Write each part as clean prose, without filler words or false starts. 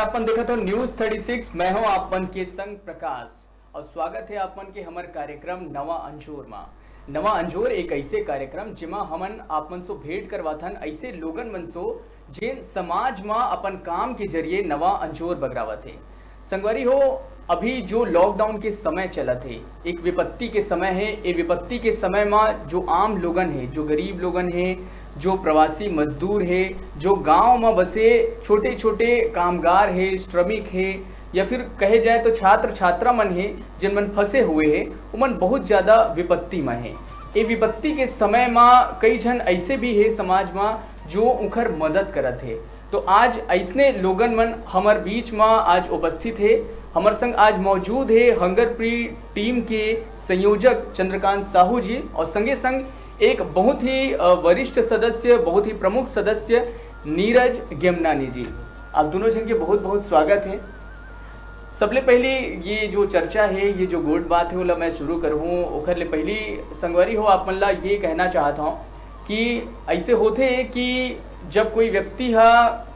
आपन देखा तो न्यूज 36। मैं हूं आपन के संग प्रकाश और स्वागत है आपन के हमार कार्यक्रम नवा अंजोर में। नवा अंजोर एक ऐसे कार्यक्रम जिमा हमन आपन सो भेंट करवाथन ऐसे लोगन मन सो जिन समाज में अपन काम के जरिए नवा अंजोर बगरावत है। संगवारी हो, अभी जो लॉकडाउन के समय चला थे, एक विपत्ति के समय है। ये विपत्ति के समय में जो आम लोगन है, जो गरीब लोगन है, जो प्रवासी मजदूर है, जो गांव में बसे छोटे छोटे कामगार है, श्रमिक है, या फिर कहे जाए तो छात्र छात्रा मन है, जिन मन फंसे हुए है, उमन बहुत ज्यादा विपत्ति में है। ये विपत्ति के समय में कई जन ऐसे भी है समाज में जो उनकर मदद करत है। तो आज ऐसने लोगन मन हमार बीच में आज उपस्थित है। हमार संग आज मौजूद है हंगर फ्री टीम के संयोजक चंद्रकांत साहू जी और संगे संग एक बहुत ही वरिष्ठ सदस्य, बहुत ही प्रमुख सदस्य नीरज गेमनानी जी। आप दोनों जन के बहुत बहुत स्वागत है। सबले पहली ये जो चर्चा है, ये जो गोट बात है, वो मैं शुरू करूँ ओखर ले पहली संगवारी हो आप मन ला ये कहना चाहता हूँ कि ऐसे होते है कि जब कोई व्यक्ति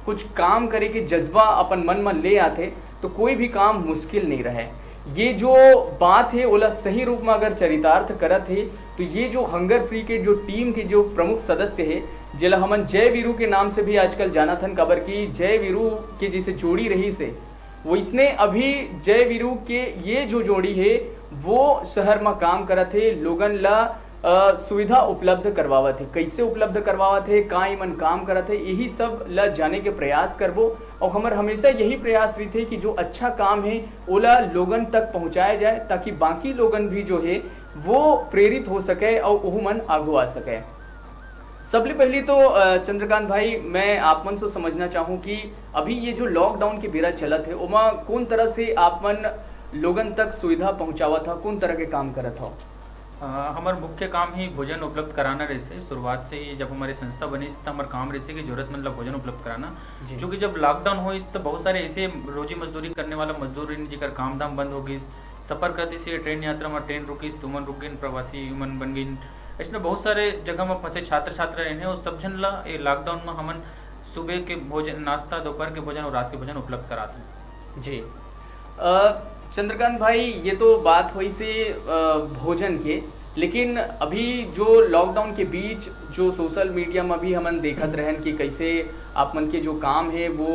कुछ काम करे के जज्बा अपन मन में ले आते तो कोई भी काम मुश्किल नहीं रहे। ये जो बात है ओला सही रूप में अगर चरितार्थ करत है तो ये जो हंगर फ्री के जो टीम के जो प्रमुख सदस्य है, जिला हमन जय वीरू के नाम से भी आजकल जाना थन, कबर की जय वीरू के जैसे जोड़ी रही से वो इसने अभी जय वीरू के ये जो जोड़ी है वो शहर में काम करत है, लोगन ला सुविधा उपलब्ध करवावत है। कैसे उपलब्ध करवावत है, का मन काम करत है, यही सब ला जाने के प्रयास करबो। और हमार हमेशा यही प्रयास रहते है कि जो अच्छा काम है ओला लोगन तक पहुंचाया जाए, ताकि बाकी लोगन भी जो है वो प्रेरित हो सके और वो मन आगू आ सके। सबले पहली तो चंद्रकांत भाई, मैं आप मन से समझना चाहूँ कि अभी ये जो लॉकडाउन के बेरा चलत है उमा कौन तरह से आप मन लोगन तक सुविधा पहुंचावा था, कौन तरह के काम करत हो? हमार मुख्य काम ही भोजन उपलब्ध कराना रहते। शुरुआत से ही जब हमारी संस्था बनी तो हमारा काम रहते कि जरूरतमंद ला भोजन उपलब्ध कराना। क्योंकि जब लॉकडाउन हो तो बहुत सारे ऐसे रोजी मजदूरी करने वाला मजदूर जिकर काम धाम बंद हो गई, सफर करती से ट्रेन यात्रा में ट्रेन रुकी, तुमन रुक गई, प्रवासी मन बन गई, इसमें बहुत सारे जगह में फंसे छात्र छात्रा रहे और सब जन ला ये लॉकडाउन में हमन सुबह के भोजन, नाश्ता, दोपहर के भोजन और रात के भोजन उपलब्ध कराते। जी चंद्रकांत भाई, ये तो बात हुई से भोजन के, लेकिन अभी जो लॉकडाउन के बीच जो सोशल मीडिया में भी हमन देखत रहन कि कैसे आप मन के जो काम है वो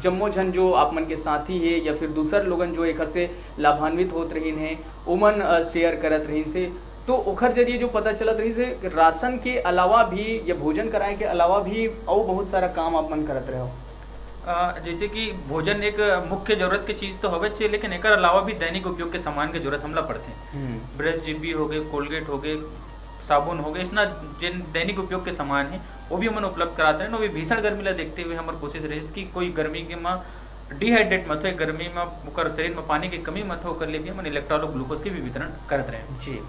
जम्मो जन जो आप मन के साथी है या फिर दूसर लोगन जो एक से लाभान्वित होत रही हैं उमन शेयर करत रही से, तो ओखर जरिए जो पता चलत रही से राशन के अलावा भी या भोजन कराए के अलावा भी और बहुत सारा काम आप मन करत रहे हो। जैसे कि भोजन एक मुख्य जरूरत की चीज तो होवे चाहिए, लेकिन एक अलावा भी दैनिक उपयोग के सामान की जरूरत हमला पड़ते हैं। ब्रश जिब्बी हो गए, कोलगेट हो गए, साबुन हो गए, इतना जिन दैनिक उपयोग के सामान है वो भी हम उपलब्ध कराते हैं। अभी भीषण गर्मी ला देखते हुए हमारी कोशिश रही कि कोई गर्मी के में डिहाइड्रेट मत हो, गर्मी में ओकर शरीर में पानी की कमी मत हो, कर ले भी हम इलेक्ट्रोल ग्लूकोज के भी वितरण करते रहे। जी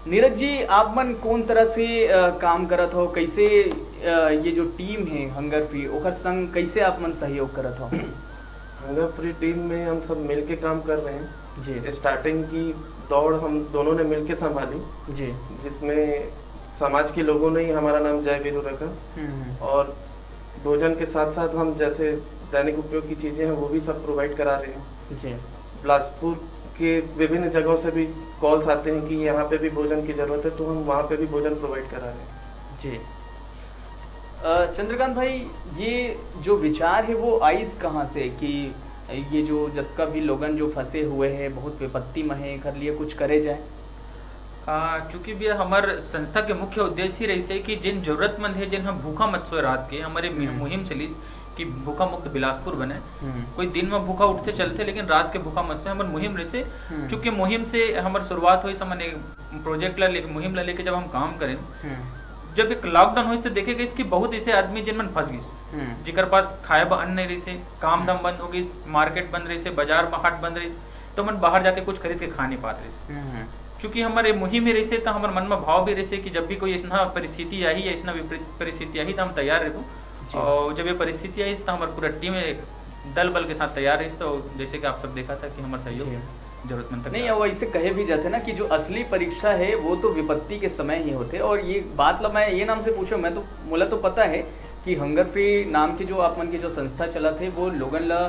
नीरज जी, आप मन कौन तरह से काम करत हो, कैसे ये जो टीम है हंगर फ्री ओकर संग कैसे आप मन सहयोग करत हो? हंगर फ्री टीम में हम सब मिलके काम कर रहे हैं जी। स्टार्टिंग की दौड़ हम दोनों ने मिलके संभाली जी, जिसमें समाज के लोगों ने ही हमारा नाम जय वीरू रखा। और भोजन के साथ साथ हम जैसे दैनिक उपयोग की चीजें हैं वो भी सब प्रोवाइड करा रहे हैं। जी, बिलासपुर के विभिन्न जगहों से भी कॉल्स आते हैं कि यहाँ पे भी भोजन की जरूरत है, तो हम वहाँ पे भी भोजन प्रोवाइड करा रहे हैं। जी चंद्रकांत भाई, ये जो विचार है वो आइस कहाँ से कि ये जो जब का भी लोगन जो फंसे हुए हैं बहुत विपत्ति में है, कर लिए कुछ करे जाए? चूंकि भी हमारे संस्था के मुख्य उद्देश्य ही रही है कि जिन जरूरतमंद है, जिन हम भूखा मत सोए रात के, हमारे मुहिम चली कि भूखा मुक्त बिलासपुर बने। कोई दिन में भूखा उठते चलते लेकिन रात के भूखा मत सोए, हमारे मुहिम रहे से। चूंकि मुहिम से हमारी शुरुआत हुई, समझ प्रोजेक्ट ला लेके मुहिम ला लेके जब हम काम करें, जब एक लॉकडाउन हुई तो देखेगा इसकी बहुत ऐसे आदमी जिन मन फंस गई, जिकर पास खाए बा अन्न नहीं रही से, काम धाम बंद हो गई, मार्केट बंद रही से, बाजार हाट बंद रही, तो मन बाहर जाके कुछ खरीद के खा नहीं पाते रही। चूंकि हमारे मुहिम में रही से तो हमारे मन में भाव भी रही से कि जब भी कोई ऐसा परिस्थिति आई या ऐसा परिस्थिति आई तो हम तैयार रहो। और जब ये परिस्थिति आई तो हमारे पूरा टीम दल बल के साथ तैयार रही। तो जैसे कि आप सब देखा था कि हमारा सहयोग जरूरतमंद नहीं, वो ऐसे कहे भी जाते ना कि जो असली परीक्षा है वो तो विपत्ति के समय ही होते। और ये बात ला मैं ये नाम से पूछो, मैं तो मुला तो पता है कि हंगर फ्री नाम की जो आप मन की जो संस्था चला थे वो लोगन ला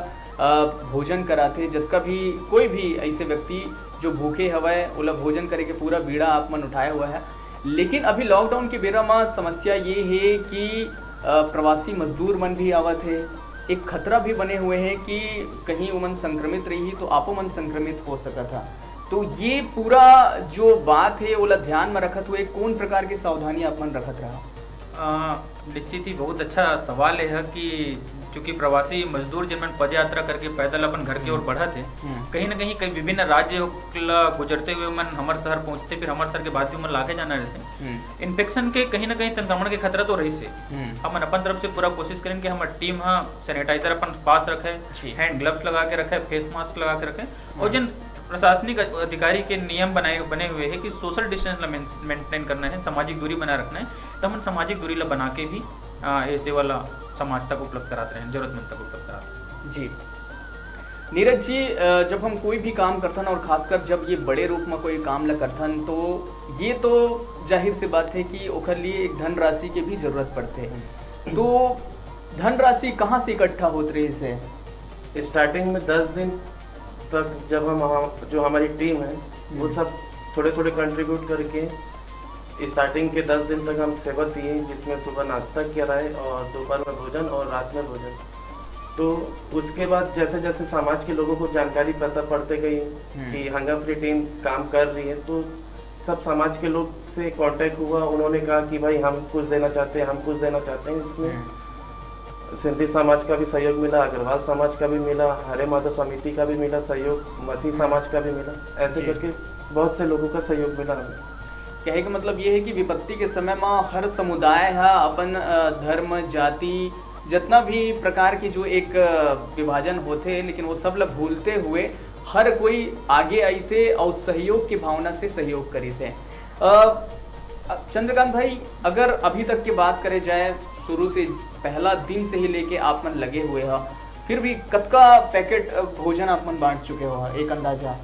भोजन कराथे, जतका भी कोई भी ऐसे व्यक्ति जो भूखे हवय ओला भोजन करे के पूरा बीड़ा आप मन उठाया हुआ है। लेकिन अभी लॉकडाउन के बेरा में समस्या ये है कि प्रवासी मजदूर मन भी आवत है, एक खतरा भी बने हुए हैं कि कहीं उमन संक्रमित रही तो आपो मन संक्रमित हो सका था। तो ये पूरा जो बात है ओला ध्यान में रखत हुए कौन प्रकार की सावधानी आप मन रखत रहा? निश्चित ही बहुत अच्छा सवाल है कि क्योंकि प्रवासी मजदूर जिनमें पद यात्रा करके पैदल अपन घर की ओर बढ़ा थे, कहीं ना कहीं विभिन्न राज्य गुजरते हुए मन हमारे शहर पहुंचते, फिर हमारे शहर के बाद भी मन लाके जाना रहते। इन्फेक्शन के कहीं ना कहीं संक्रमण के खतरा तो रही से हम अपन तरफ से पूरा कोशिश करें कि हमारे टीम सैनिटाइजर अपन पास रखे, हैंड ग्लव्स लगा के रखे, फेस मास्क लगा के रखे, और जिन प्रशासनिक अधिकारी के नियम बने हुए हैं कि सोशल डिस्टेंस मेंटेन करना है, सामाजिक दूरी बनाए रखना है, तो हम सामाजिक दूरी ला बना के भी ऐसे वाला समाज तक उपलब्ध कराते हैं, जरूरतमंद तक उपलब्ध कराते हैं। जी नीरज जी, जब हम कोई भी काम करथन और खासकर जब ये बड़े रूप में कोई काम ला करथन तो ये तो जाहिर सी बात है कि ओखर लिए एक धनराशि की भी जरूरत पड़ते हैं। तो धनराशि कहाँ से इकट्ठा होत रही से? स्टार्टिंग में 10 दिन तक जब हम जो हमारी टीम है वो सब थोड़े थोड़े कंट्रीब्यूट करके स्टार्टिंग के 10 दिन तक हम सेवा दिए, जिसमें सुबह नाश्ता किया रहा है और दोपहर में भोजन और रात में भोजन। तो उसके बाद जैसे जैसे समाज के लोगों को जानकारी पता पड़ते गई कि हंगर फ्री टीम काम कर रही है, तो सब समाज के लोग से कांटेक्ट हुआ। उन्होंने कहा कि भाई हम कुछ देना चाहते हैं, हम कुछ देना चाहते हैं। इसमें सिंधी समाज का भी सहयोग मिला, अग्रवाल समाज का भी मिला, हरे माधव समिति का भी मिला सहयोग, मसीह समाज का भी मिला। ऐसे करके बहुत से लोगों का सहयोग मिला हमें। कहे का मतलब ये है कि विपत्ति के समय में हर समुदाय है अपन धर्म जाति जितना भी प्रकार की जो एक विभाजन होते, लेकिन वो सब लोग भूलते हुए हर कोई आगे आई से और सहयोग की भावना से सहयोग करी से। चंद्रकांत भाई, अगर अभी तक की बात करे जाए, शुरू से पहला दिन से ही लेके आप मन लगे हुए हो, फिर भी कतका पैकेट भोजन आप मन बांट चुके हो, एक अंदाजा?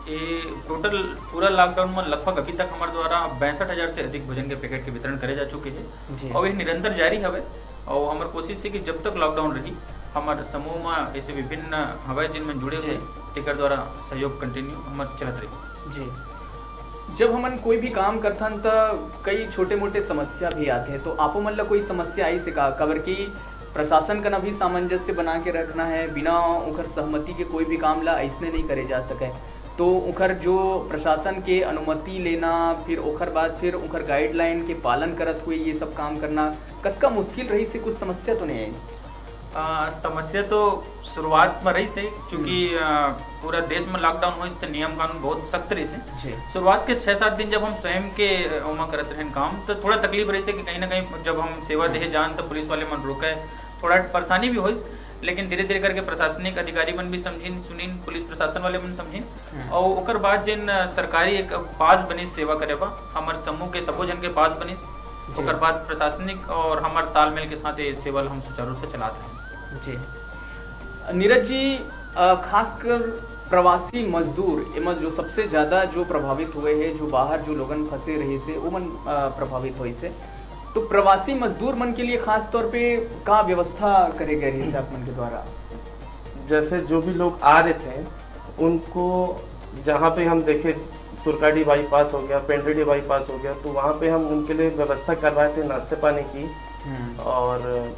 ये टोटल पूरा लॉकडाउन में लगभग अभी तक हमारे द्वारा 62,000 से अधिक भोजन के पैकेट के वितरण करे जा चुके हैं और ये निरंतर जारी हवे। और हमारी कोशिश है कि जब तक लॉकडाउन रही हमारे समूह में ऐसे विभिन्न हवा जिनमें जुड़े हुए टिकर द्वारा सहयोग कंटिन्यू हमारे चलत रही। जी, जब हमन कोई भी काम करथन तो कई छोटे मोटे समस्या भी आते हैं, तो आपो मन ला कोई समस्या आई से का कवर की प्रशासन का भी सामंजस्य बना के रखना है, बिना उखर सहमति के कोई भी काम ला ऐसने नहीं करे जा सके, तो उखर जो प्रशासन के अनुमति लेना, फिर उखर बाद फिर उखर गाइडलाइन के पालन करत हुए ये सब काम करना कतका मुश्किल रही से? कुछ समस्या तो नहीं आई? समस्या तो शुरुआत में रही से, क्योंकि पूरा देश में लॉकडाउन हुई तो नियम कानून बहुत सख्त रही से। शुरुआत के 6-7 दिन जब हम स्वयं के उमा करते रहे काम, तो थोड़ा तकलीफ रही से कि कहीं ना कहीं जब हम सेवा दे जान तो पुलिस वाले मन रुके, थोड़ा परेशानी भी हुई। लेकिन धीरे धीरे करके प्रशासनिक अधिकारी मन भी समझिन सुनिन, पुलिस प्रशासन वाले मन समझिन, और ओकर बाद जिन सरकारी एक पास बनी सेवा करे बा हमारे समूह के सबो जन के पास बनी, ओकर बाद प्रशासनिक और हमारे तालमेल के साथ ये सेवा हम सुचारू रूप से चलाते हैं। जी नीरज जी, खासकर प्रवासी मजदूर एम जो सबसे ज्यादा जो प्रभावित हुए हैं, जो बाहर जो लोगन फंसे रहे से वो मन प्रभावित हुए से, तो प्रवासी मजदूर मन के लिए खास तौर पे का व्यवस्था करे गए रही आप मन के द्वारा? जैसे जो भी लोग आ रहे थे उनको जहाँ पे हम देखे तुर्काडी बाईपास हो गया, पेंड्रेडी बाईपास हो गया, तो वहाँ पे हम उनके लिए व्यवस्था करवाए थे नाश्ते पानी की। और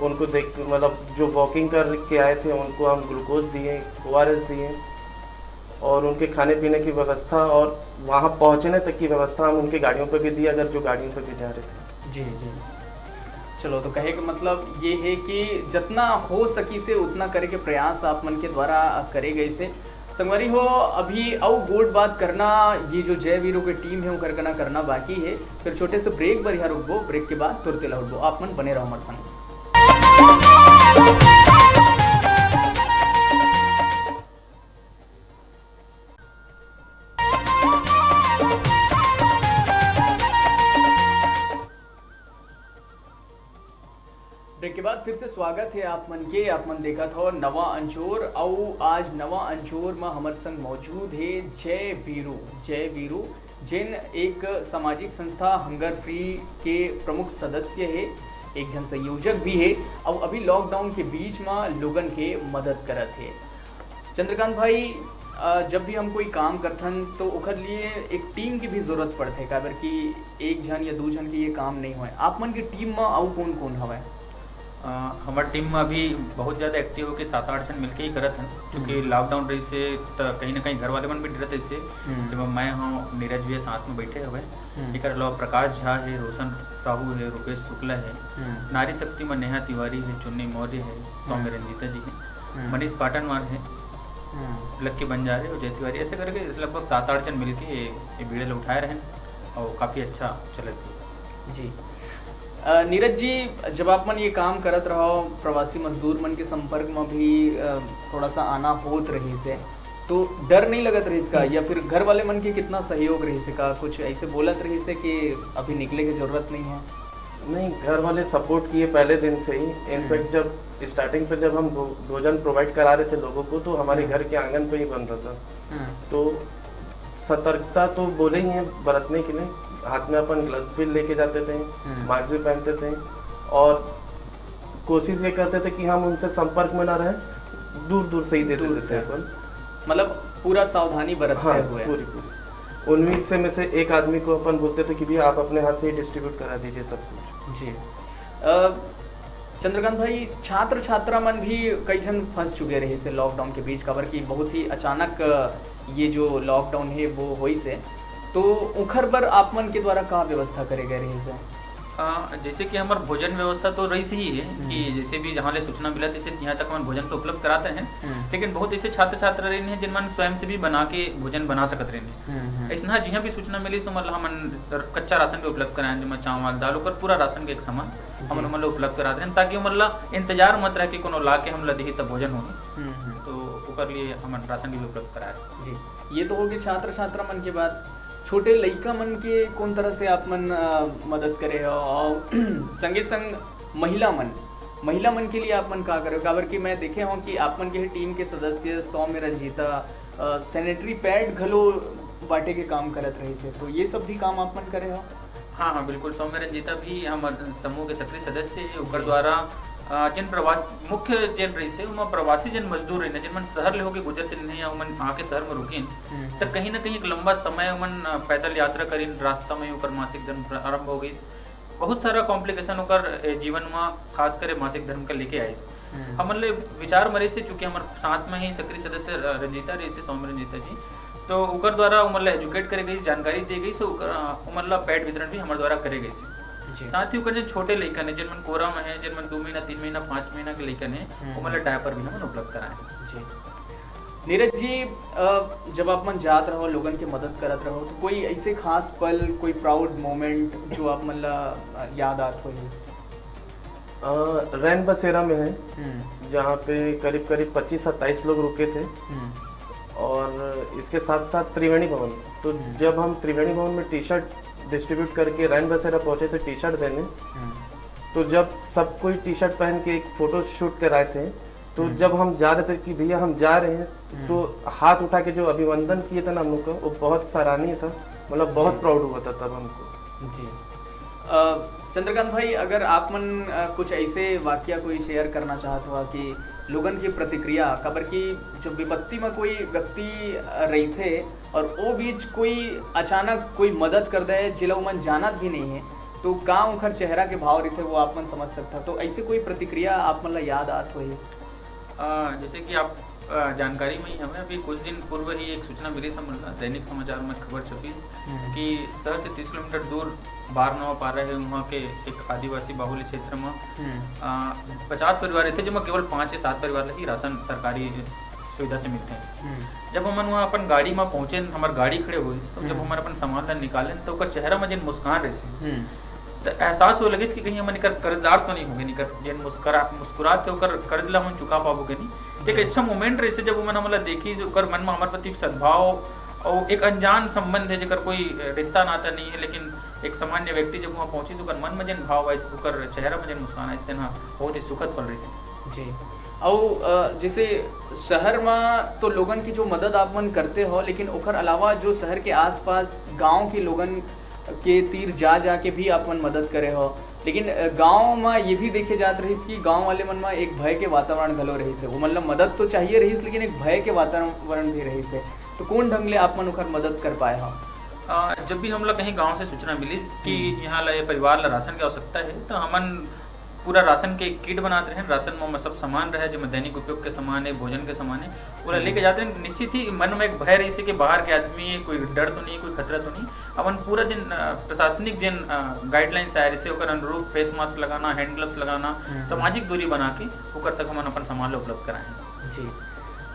उनको देख मतलब जो वॉकिंग कर के आए थे उनको हम ग्लूकोज दिए, ORS दिए, और उनके खाने पीने की व्यवस्था और वहाँ पहुँचने तक की व्यवस्था हम उनके गाड़ियों पर भी दी, अगर जो गाड़ियों पर भी जा रहे थे। जी जी, चलो, तो कहे का मतलब ये है कि जितना हो सकी से उतना करे के प्रयास आप मन के द्वारा करे गए से। संगवारी हो, अभी और गोड बात करना, ये जो जय वीरों की टीम है वो करना बाकी है। फिर छोटे से ब्रेक पर यहाँ रुकबो, ब्रेक के बाद तुरते लौटबो। आप मन बने रहो हमारे संग। ब्रेक के बाद फिर से स्वागत है आप मन के। आप मन देखा था नवा अंचोर, और आज नवा अंचोर में हमारे संग मौजूद है जय वीरू जिन एक सामाजिक संस्था हंगर फ्री के प्रमुख सदस्य है। एक जन संयोजक भी है और अभी लॉकडाउन के बीच में लोगन के मदद करत है। चंद्रकांत भाई, जब भी हम कोई काम करथन तो ओकर लिए एक टीम की भी जरूरत पड़ते है, काबर कि एक जन या दो जन के ये काम नहीं होए। आप मन के टीम में और कौन कौन हवे? हमारे टीम में अभी बहुत ज़्यादा एक्टिव होकर 7-8 जन मिलके ही करत हैं, क्योंकि लॉकडाउन रही से तो कहीं ना कहीं घर वाले मन भी डरत ऐसे। जब मैं हाँ नीरज भी साथ में बैठे हुए, एक अलावा प्रकाश झा है, रोशन साहू है, रुपेश शुक्ला है, नारी शक्ति में नेहा तिवारी है, चुन्नी मौर्य है, सौम्य रंजीता जी है, मनीष पाटनवार है, लक्की बंजारे और जय तिवारी, ऐसे करके लगभग 7-8 जन मिलके ये भीड़ उठाए रहे और काफ़ी अच्छा चलत है जी। नीरज जी, जब आप मन ये काम करत रहो, प्रवासी मजदूर मन के संपर्क में भी थोड़ा सा आना होत रही से, तो डर नहीं लगत रही इसका, या फिर घर वाले मन के कितना सहयोग रही से का? कुछ ऐसे बोलत रही से कि अभी निकले की जरूरत नहीं है? नहीं, घर वाले सपोर्ट किए पहले दिन से ही। इनफैक्ट जब स्टार्टिंग पे जब हम भोजन प्रोवाइड करा रहे थे लोगों को, तो हमारे घर के आंगन पे ही बन रहा था। तो सतर्कता तो बोले ही हैं बरतने के लिए, हाथ में अपन ग्लव्स भी लेके जाते थे, मास्क भी पहनते थे और कोशिश ये करते थे कि हम उनसे संपर्क में ना रहे, दूर दूर से ही दे देते थे अपन, मतलब पूरा सावधानी बरतते हुए। पूरी 19 में से एक आदमी को अपन बोलते थे कि भैया आप अपने हाथ से ही डिस्ट्रीब्यूट करा दीजिए सब कुछ। जी। चंद्रकांत भाई, छात्र छात्रा मन भी कई जन फंस चुके रहे से लॉकडाउन के बीच, खबर की बहुत ही अचानक ये जो लॉकडाउन है वो हुई से, तो उखर पर आप मन के द्वारा का व्यवस्था करे गए रही से? जैसे कि हमारे भोजन व्यवस्था तो रही ही है कि जैसे भी जहाँ ले सूचना मिला जैसे यहाँ तक हम भोजन तो उपलब्ध कराते हैं, लेकिन बहुत ऐसे छात्र छात्र रहे हैं जिनमन स्वयं से भी बना के भोजन बना सकते रहे। ऐसा जहाँ भी सूचना मिली तो मतलब हम कच्चा राशन भी उपलब्ध कराएं, जिसमें चावल दाल होकर पूरा राशन के एक सामान हम मतलब उपलब्ध कराते हैं, ताकि मतलब इंतजार मत रहे कि कोनो ला के हम लदी तब भोजन हो, तो ऊपर लिए हम राशन भी उपलब्ध कराए। जी, ये तो होगी छात्र छात्रा मन के बात। छोटे लड़का मन के कौन तरह से आप मन मदद करे हो, और संगे संग महिला मन के लिए आप मन का करे हो? काबर कि मैं देखे हूँ कि आप मन के टीम के सदस्य सौम्य रंजीता सैनिटरी पैड घलो बांटे के काम करत रही से, तो ये सब भी काम आप मन करे हो? हाँ, बिल्कुल। सौम्य रंजीता भी हम समूह के सक्रिय सदस्य है, ओकर द्वारा जिन मुख्य जन रही से प्रवासी जन मजदूर रहे जिन मन शहर ले होके गुजरते नहीं या उमन आके शहर में रुकिन, तो कहीं ना कहीं एक लंबा समय उमन पैदल यात्रा करीन, रास्ता में ओकर मासिक धर्म आरंभ हो गई, बहुत सारा कॉम्प्लिकेशन ओकर जीवन में खास कर मासिक धर्म का लेके आई। हमन ले विचार मरे से, चूंकि हमारे साथ में ही सक्रिय सदस्य रंजीता रही से सौम्य रंजीता जी, तो ओकर द्वारा उमन एजुकेट करे गई, जानकारी दी गई, तो उमन पैड वितरण भी हमारे द्वारा करे गई। साथ ही जो छोटे लड़कन है जिनमन कोरा में है, जिनमन 2 महीना 3 महीना 5 महीना के लड़कन है, वो मतलब डायपर भी हम उपलब्ध कराए। जी नीरज जी, जब आप मन जात रहो, लोगन के मदद करत रहो, तो कोई ऐसे खास पल, कोई प्राउड मोमेंट जो आप मतलब याद आत हो? रैन बसेरा में है, जहाँ पे करीब 25-27 लोग रुके थे, और इसके साथ साथ त्रिवेणी भवन। तो जब हम त्रिवेणी भवन में टी शर्ट डिस्ट्रीब्यूट करके रैन बसेरा पहुंचे थे टी शर्ट देने, तो जब सब कोई टी शर्ट पहन के एक फोटो शूट कराए थे, तो जब हम जा रहे थे कि भैया हम जा रहे हैं, तो हाथ उठा के जो अभिवंदन किए थे ना हम लोग का, वो बहुत सराहनीय था, मतलब बहुत प्राउड हुआ था तब हमको। जी। चंद्रकांत भाई, अगर आप मन कुछ ऐसे वाकया कोई शेयर करना चाहते हो कि लोगन की प्रतिक्रिया, खबर की जो विपत्ति में कोई व्यक्ति रही थे और वो बीच कोई अचानक कोई मदद कर दे जिला मन जानत भी नहीं है, तो गाँव उखर चेहरा के भाव रही थे वो आप मन समझ सकता, तो ऐसे कोई प्रतिक्रिया आप मतलब याद आत हो? जैसे कि आप जानकारी में ही हमें अभी कुछ दिन पूर्व ही एक सूचना मिली था, दैनिक समाचार में खबर छपी कि शहर से 30 किलोमीटर दूर बारनवा पा रहे वहाँ के एक आदिवासी बाहुल्य क्षेत्र में 50 परिवार थे, जिसमें केवल 5 या 7 परिवार ही राशन सरकारी सुविधा से मिलते हैं। जब हम वहाँ अपन गाड़ी में पहुँचे, हमारे गाड़ी खड़े हुए, तो जब हमारे अपन सामान निकाले तो चेहरा में जिन मुस्कान रही, तो एहसास हो लगे कि कहीं हम कर्जदार तो नहीं होंगे, जिन मुस्कुरात थे कर्ज ला हम चुका पाओगे नहीं। एक अच्छा मोमेंट रही जब उन्होंने मतलब देखी मन में हमारे प्रति सद्भाव और एक अनजान संबंध है, जकर कोई रिश्ता नाता नहीं है, लेकिन एक सामान्य व्यक्ति जब वहाँ पहुंची तो मन में जिन भाव आए, चेहरा में जिन मुस्कान आए, ना बहुत ही सुखद पल रही जी। और जैसे शहर में तो लोगन की जो मदद आप मन करते हो, लेकिन ओकर अलावा जो शहर के आसपास गांव के लोगन के तीर जा के भी आप मन मदद करे हो, लेकिन गांव में ये भी देखे जात रही कि गांव वाले मन में एक भय के वातावरण घलो रही से, वो मतलब मदद तो चाहिए रही लेकिन एक भय के वातावरण भी रही से, तो कौन ढंग ले आप मन ओकर मदद कर पाए हम? जब भी हम लोग कहीं गांव से सूचना मिली कि यहाँ ला ये परिवार ला राशन की आवश्यकता है, तो हमन पूरा राशन के किट बनाते रहे। राशन में सब सामान रहे जिसमें दैनिक उपयोग के सामान है, भोजन के सामान है, पूरा लेके जाते हैं। निश्चित ही मन में एक भय रही से कि बाहर के आदमी है, कोई डर तो नहीं, कोई खतरा तो नहीं। अपन पूरा दिन प्रशासनिक जिन गाइडलाइंस आए रही से अनुरूप फेस मास्क लगाना, हैंड ग्लव्स लगाना, सामाजिक दूरी बना के होकर तक हम अपन सामान उपलब्ध कराएं। जी,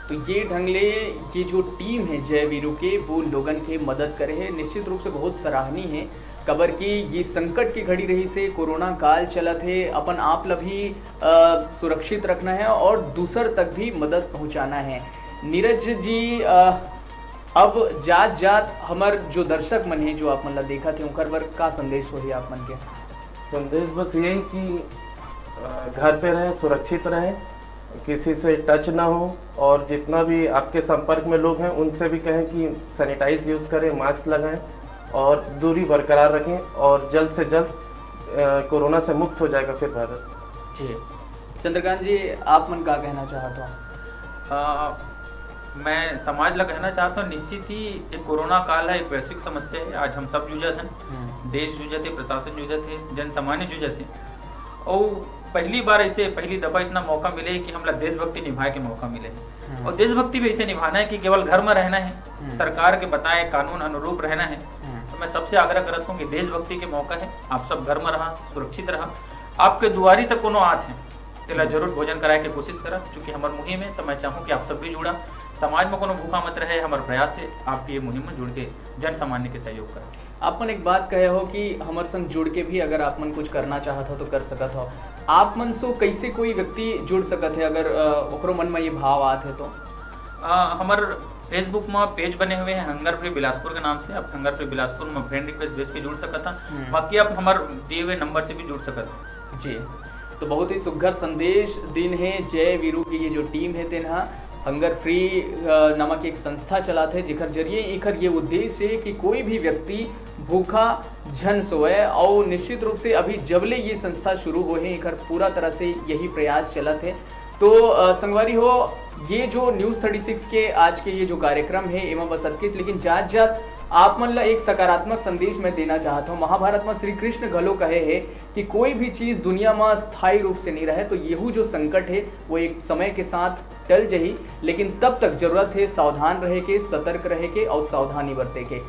तो ये ढंगले ये जो टीम है जय वीरू के, वो लोगन के मदद करे है, निश्चित रूप से बहुत सराहनीय है। कबर की ये संकट की घड़ी रही से, कोरोना काल चलत है, अपन आप ला भी सुरक्षित रखना है और दूसर तक भी मदद पहुंचाना है। नीरज जी, अब जात जात हमार जो दर्शक मन है जो आप मन ला देखा थे उनकर बर का संदेश हो आप मन के? संदेश बस यही कि घर पे रहें, सुरक्षित रहें, किसी से टच ना हो, और जितना भी आपके संपर्क में लोग हैं उनसे भी कहें कि सैनिटाइज यूज़ करें, मास्क लगाएं और दूरी बरकरार रखें, और जल्द से जल्द कोरोना से मुक्त हो जाएगा फिर भारत। जी, चंद्रकांत जी, आप मन का कहना चाहता हूँ? मैं समाज ला कहना चाहता हूँ, निश्चित ही एक कोरोना काल है, एक वैश्विक समस्या है। आज हम सब जूझत हैं, देश जूझत है, प्रशासन जूझत है, जन सामान्य जूझत है। और पहली बार ऐसे पहली दफा इतना मौका मिले कि हम लोग देशभक्ति निभाए के मौका मिले। और देशभक्ति भी ऐसे निभाना है कि केवल घर में रहना है, सरकार के बताए कानून अनुरूप रहना है। तो मैं सबसे आग्रह करता हूँ कि देशभक्ति के मौका है, आप सब घर में रहा, सुरक्षित रहा। आपके दुआरी तक कोनो आत है तेला जरूर भोजन कराए के कोशिश करा, क्योंकि हमारी मुहिम है। तो मैं चाहूँ कि आप सब भी जुड़ा, समाज में कोनो भूखा मत रहे। हमारे प्रयास है आपकी ये मुहिम में जुड़ के जन सामान्य के सहयोग करें। आप मन एक बात कहे हो कि हमारे संग जुड़ के भी अगर आप मन कुछ करना चाहत हो तो कर सकत हो। आप मन से कैसे कोई व्यक्ति जुड़ सकत है अगर ओकरो मन में ये भाव आत है तो? हमारे फेसबुक में पेज बने हुए हैं हंगर फ्री बिलासपुर के नाम से। आप हंगर फ्री बिलासपुर में फ्रेंड रिक्वेस्ट भेज के जुड़ सकता। बाकी आप हमारे दिए हुए नंबर से भी जुड़ सकते। जी, तो बहुत ही सुघर संदेश दिन है जय वीरू की ये जो टीम है तेना हंगर फ्री नामक एक संस्था चलाते हैं, जिकर जरिए एकर ये उद्देश्य है कि कोई भी व्यक्ति भूखा झन सोए। और निश्चित रूप से अभी जबले ये संस्था शुरू हो है एकर पूरा तरह से यही प्रयास चलत है। तो संगवारी हो, ये जो न्यूज़ 36 के आज के ये जो कार्यक्रम है एवं बस अतकिस, लेकिन जात जात आप मन ला एक सकारात्मक संदेश मैं देना चाहता हूँ। महाभारत में श्री कृष्ण घलो कहे है कि कोई भी चीज़ दुनिया में स्थायी रूप से नहीं रहे, तो यहू जो संकट है वो एक समय के साथ टल जही, लेकिन तब तक जरूरत है सावधान रहे के, सतर्क रहे के और सावधानी बरते के।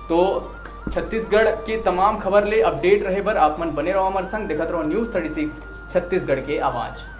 तो छत्तीसगढ़ के तमाम खबर ले अपडेट रहे बर आप मन बने रहो हमारे संग, देखते रहो न्यूज़ 36 छत्तीसगढ़ के आवाज़।